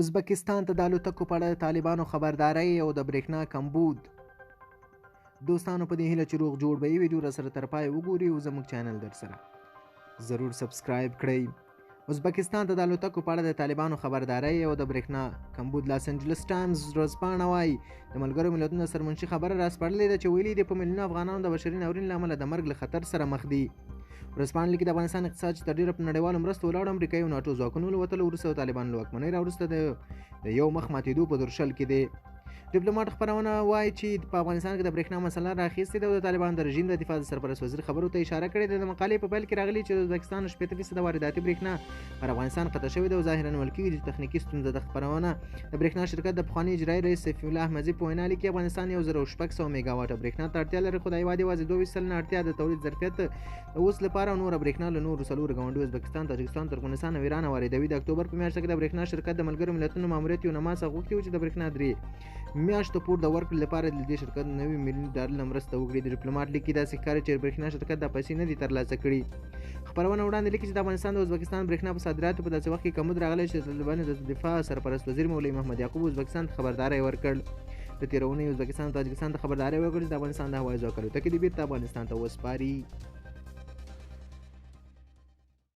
ازبکستان ته د الوتکو په اړه د طالبانو خبردارۍ او د برېښنا کمبود. دوستانو په دې هیله چې روغ جوړ به یې ویډیو را سره تر پای وګوري او زموږ چینل در سره ضرور سبسکرایب کړئ. ازبکستان ته د الوتکو په اړه د طالبانو خبردارۍ او د برېښنا کمبود. لاس انجلس ټایمز ورځپاڼه وایي د ملګرو ملتونو سرمنشي خبره راسپړلې ده چې ویلي دي په میلیونو افغانانو د بشري ناورین له امله د مرګ له خطر سره مخ دي. ورځپاڼه لیکي د افغانستان اقتصاد چې تر ډیره په نړیوالو مرستو ولاړ امریکایي او ناټو ځواکونو له وتلو وروسته د طالبانو له واکمنۍ راوروسته د یو مخ ماتېدو په درشل کې دی. ډیپلوماټ خبرونه وایي چې په افغانستان کې د برېښنا مسله راخیستې ده او د طالبانو د رژیم د دفاع د سرپرست وزیر خبرو ته اشاره کړې ده. د مقالې په پیل کې راغلي چې د ازبکستان 80% وارداتي برېښنا پر افغانستان قطع شوې ده او ظاهرا ویل کېږي چې تخنیکي ستونزه ده. خبرونه د برېښنا شرکت د پخواني اجرایي رئیس سیف الله احمدزي په وینا لیکي افغانستان 1600 میګاواټه برېښنا ته اړتیا لري، خو د هېواد یوازې 22 سلنه اړتیا د تولید ظرفیت د اوس لپاره نوره برېښنا له نورو څلورو ګاونډیو ازبکستان، تاجکستان، ترکمنستان او ایران واردوي. د اکتوبر په میاشت کې د برېښنا شرکت د ملګرو ملتونو ماموریت یو نما څخه غوښتي و چې د برېښنا 3 میاشتو پور د ورکړې لپاره د دې شرکت 90 میلیون ډالر مرسته وکړي. د ډیپلوماټ لیکي داسې ښکاري چې برېښنا شرکت دا پیسې نه دي ترلاسه کړي. خبرونه وړاندې لیکي چې د افغانستان د ازبکستان برېښنا په صادراتو په داسې وخت کې کمبود راغلی چې د طالبانو د دفاع سرپرست وزیر مولوي محمد یعقوب ازبکستان ته خبرداری ورکړ. د تېره اونۍ ازبکستان او تاجکستان ته خبرداری ورکړه چې د افغانستان د هوایي ځواک الوتکې دې بېرته افغانستان ته وسپاري.